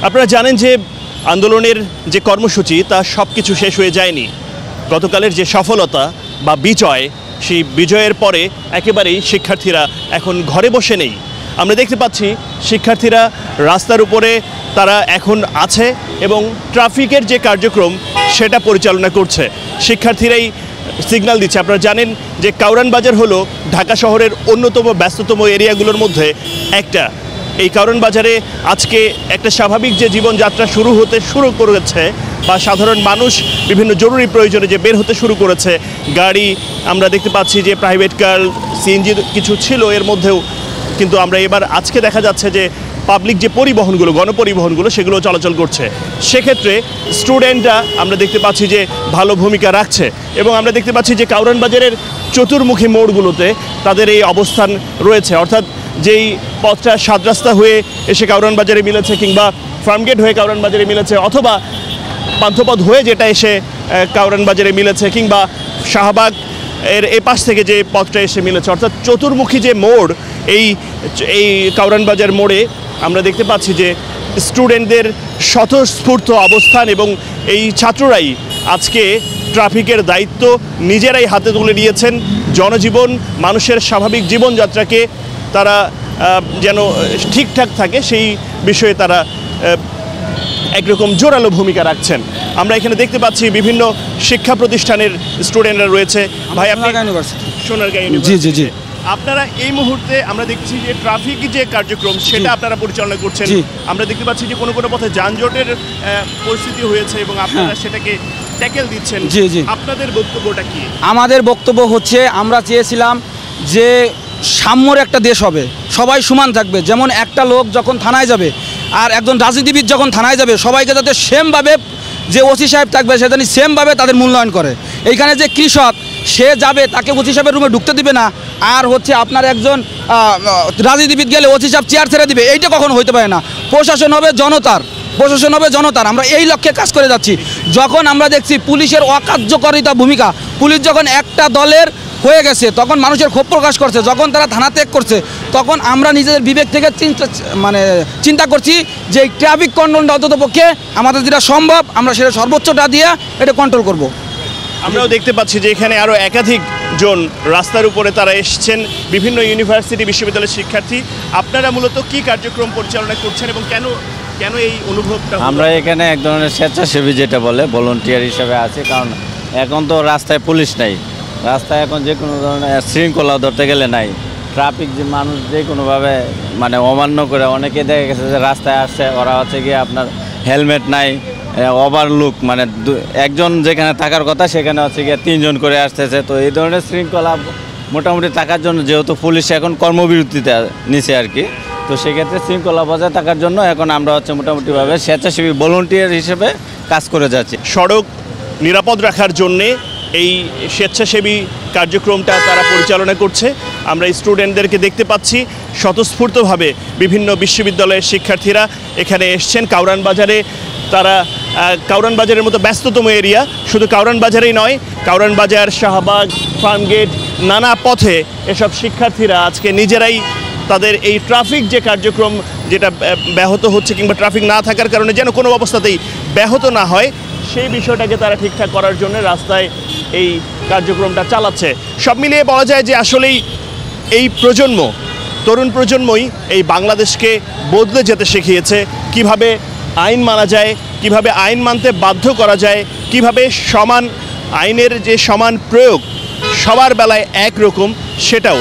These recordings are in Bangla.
আপনারা জানেন যে আন্দোলনের যে কর্মসূচি তা সব কিছু শেষ হয়ে যায়নি। গতকালের যে সফলতা বা বিজয়, সেই বিজয়ের পরে একেবারেই শিক্ষার্থীরা এখন ঘরে বসে নেই। আমরা দেখতে পাচ্ছি শিক্ষার্থীরা রাস্তার উপরে তারা এখন আছে এবং ট্রাফিকের যে কার্যক্রম সেটা পরিচালনা করছে। শিক্ষার্থীরাই সিগন্যাল দিচ্ছে। আপনারা জানেন যে কাউরান বাজার হলো ঢাকা শহরের অন্যতম ব্যস্ততম এরিয়াগুলোর মধ্যে একটা। এই কাউরান বাজারে আজকে একটা স্বাভাবিক যে জীবনযাত্রা শুরু করেছে বা সাধারণ মানুষ বিভিন্ন জরুরি প্রয়োজনে যে বের হতে শুরু করেছে, গাড়ি আমরা দেখতে পাচ্ছি যে প্রাইভেট কার, সিএনজি কিছু ছিল এর মধ্যেও, কিন্তু আমরা এবার আজকে দেখা যাচ্ছে যে পাবলিক যে পরিবহনগুলো, গণপরিবহনগুলো সেগুলো চলাচল করছে। সেক্ষেত্রে স্টুডেন্টরা আমরা দেখতে পাচ্ছি যে ভালো ভূমিকা রাখছে এবং আমরা দেখতে পাচ্ছি যে কাউরান বাজারের চতুর্মুখী মোড়গুলোতে তাদের এই অবস্থান রয়েছে। অর্থাৎ যেই পথটা সাত রাস্তা হয়ে এসে কাউরান বাজারে মিলেছে কিংবা ফার্মগেট হয়ে কাউরান বাজারে মিলেছে, অথবা পান্থপথ হয়ে যেটা এসে কাউরান বাজারে মিলেছে, কিংবা শাহবাগ এর এ পাশ থেকে যে পথটা এসে মিলেছে, অর্থাৎ চতুর্মুখী যে মোড়, এই কাউরান বাজার মোড়ে আমরা দেখতে পাচ্ছি যে স্টুডেন্টদের স্বতঃস্ফূর্ত অবস্থান এবং এই ছাত্ররাই আজকে ট্রাফিকের দায়িত্ব নিজেরাই হাতে তুলে নিয়েছেন। জনজীবন, মানুষের স্বাভাবিক জীবনযাত্রাকে তারা যেন ঠিকঠাক থাকে সেই বিষয়ে তারা একরকম জোরালো ভূমিকা রাখছেন। আমরা এখানে দেখতে পাচ্ছি বিভিন্ন শিক্ষা প্রতিষ্ঠানের স্টুডেন্টরা রয়েছে। ভাই, আপনি সোনারগাঁ ইউনিভার্সিটি। জি। আপনারা এই মুহূর্তে আমরা দেখছি যে ট্রাফিক যে কার্যক্রম সেটা আপনারা পরিচালনা করছেন। আমরা দেখতে পাচ্ছি যে কোনো পথে যানজটের পরিস্থিতি হয়েছে এবং আপনারা সেটাকে ট্যাকেল দিচ্ছেন। জি। আপনাদের বক্তব্যটা কি? আমাদের বক্তব্য হচ্ছে, আমরা চেয়েছিলাম যে সাম্যর একটা দেশ হবে, সবাই সমান থাকবে। যেমন একটা লোক যখন থানায় যাবে আর একজন রাজনীতিবিদ যখন থানায় যাবে, সবাইকে যাতে সেমভাবে, যে ওসি সাহেব থাকবে সে জানি সেমভাবে তাদের মূল্যায়ন করে। এইখানে যে কৃষক, সে যাবে, তাকে ওসি সাহেবের রুমে ঢুকতে দিবে না, আর হচ্ছে আপনার একজন রাজনীতিবিদ গেলে ওসি সাহেব চেয়ার ছেড়ে দিবে, এইটা কখনো হইতে পারে না। প্রশাসন হবে জনতার। আমরা এই লক্ষ্যে কাজ করে যাচ্ছি। যখন আমরা দেখছি পুলিশের অকার্যকারিতা ভূমিকা, পুলিশ যখন একটা দলের হয়ে গেছে তখন মানুষের ক্ষোভ প্রকাশ করছে, যখন তারা থানা ত্যাগ করছে, তখন আমরা নিজেদের বিবেক থেকে চিন্তা করছি যে এই ট্রাফিক কন্ট্রোলটা অন্ততপক্ষে আমাদের যেটা সম্ভব আমরা সেটা সর্বোচ্চটা দিয়ে এটা কন্ট্রোল করব। আমরাও দেখতে পাচ্ছি যে এখানে আরও একাধিক জন রাস্তার উপরে তারা এসছেন, বিভিন্ন ইউনিভার্সিটি, বিশ্ববিদ্যালয়ের শিক্ষার্থী। আপনারা মূলত কি কার্যক্রম পরিচালনা করছেন এবং কেন এই অনুভবটা? আমরা এখানে এক ধরনের স্বেচ্ছাসেবী যেটা বলে ভলান্টিয়ার হিসেবে আছি, কারণ এখন তো রাস্তায় পুলিশ নাই, রাস্তায় এখন যে কোনো ধরনের শৃঙ্খলা ধরতে গেলে নাই। ট্রাফিক যে মানুষ যে কোনোভাবে অমান্য করে, অনেকে দেখা গেছে যে রাস্তায় আসছে, ওরা হচ্ছে গিয়ে আপনার হেলমেট নাই, ওভারলুক, একজন যেখানে থাকার কথা সেখানে হচ্ছে গিয়ে 3 জন করে আসতেছে। তো এই ধরনের শৃঙ্খলা মোটামুটি থাকার জন্য, যেহেতু পুলিশ এখন কর্মবিরতিতে নিছে আর কি, তো সেক্ষেত্রে শৃঙ্খলা বজায় থাকার জন্য এখন আমরা হচ্ছে মোটামুটিভাবে স্বেচ্ছাসেবী ভলান্টিয়ার হিসেবে কাজ করে যাচ্ছি। সড়ক নিরাপদ রাখার জন্যে এই স্বেচ্ছাসেবী কার্যক্রমটা তারা পরিচালনা করছে। আমরা স্টুডেন্টদেরকে দেখতে পাচ্ছি স্বতঃস্ফূর্তভাবে বিভিন্ন বিশ্ববিদ্যালয়ের শিক্ষার্থীরা এখানে এসছেন কাউরান বাজারে। তারা কাউরান বাজারের মতো ব্যস্ততম এরিয়া, শুধু কাউরান বাজারেই নয়, কাউরান বাজার, শাহবাগ, ফার্মগেট, নানা পথে এসব শিক্ষার্থীরা আজকে নিজেরাই তাদের এই ট্রাফিক যে কার্যক্রম যেটা ব্যাহত হচ্ছে কিংবা ট্রাফিক না থাকার কারণে যেন কোনো অবস্থাতেই ব্যাহত না হয় সেই বিষয়টাকে তারা ঠিকঠাক করার জন্য রাস্তায় এই কার্যক্রমটা চালাচ্ছে। সব মিলিয়ে বলা যায় যে আসলেই এই তরুণ প্রজন্মই এই বাংলাদেশকে বদলে যেতে শিখিয়েছে। কিভাবে আইন মানা যায়, কিভাবে আইন মানতে বাধ্য করা যায়, কিভাবে আইনের যে সমান প্রয়োগ সবার বেলায় একরকম, সেটাও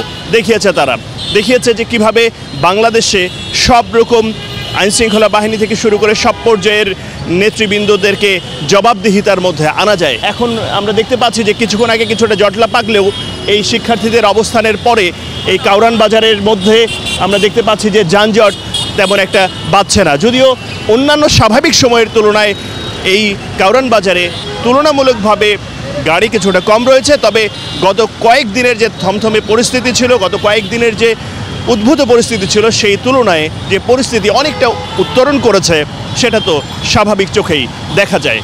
দেখিয়েছে যে কিভাবে বাংলাদেশে সব রকম আইনশৃঙ্খলা বাহিনী থেকে শুরু করে সব পর্যায়ের নেতৃবৃন্দদেরকে জবাবদিহিতার মধ্যে আনা যায়। এখন আমরা দেখতে পাচ্ছি যে কিছুক্ষণ আগে কিছুটা জটলা পাকলেও এই শিক্ষার্থীদের অবস্থানের পরে এই কাউরান বাজারের মধ্যে আমরা দেখতে পাচ্ছি যে যানজট তেমন একটা বাড়ছে না। যদিও অন্যান্য স্বাভাবিক সময়ের তুলনায় এই কাউরান বাজারে তুলনামূলকভাবে গাড়ি কিছুটা কম রয়েছে, তবে গত কয়েকদিনের যে থমথমে পরিস্থিতি ছিল, গত কয়েকদিনের যে উদ্ভূত পরিস্থিতি ছিল, সেই তুলনায় যে পরিস্থিতি অনেকটা উত্তরণ করেছে সেটা তো স্বাভাবিক চোখেই দেখা যায়।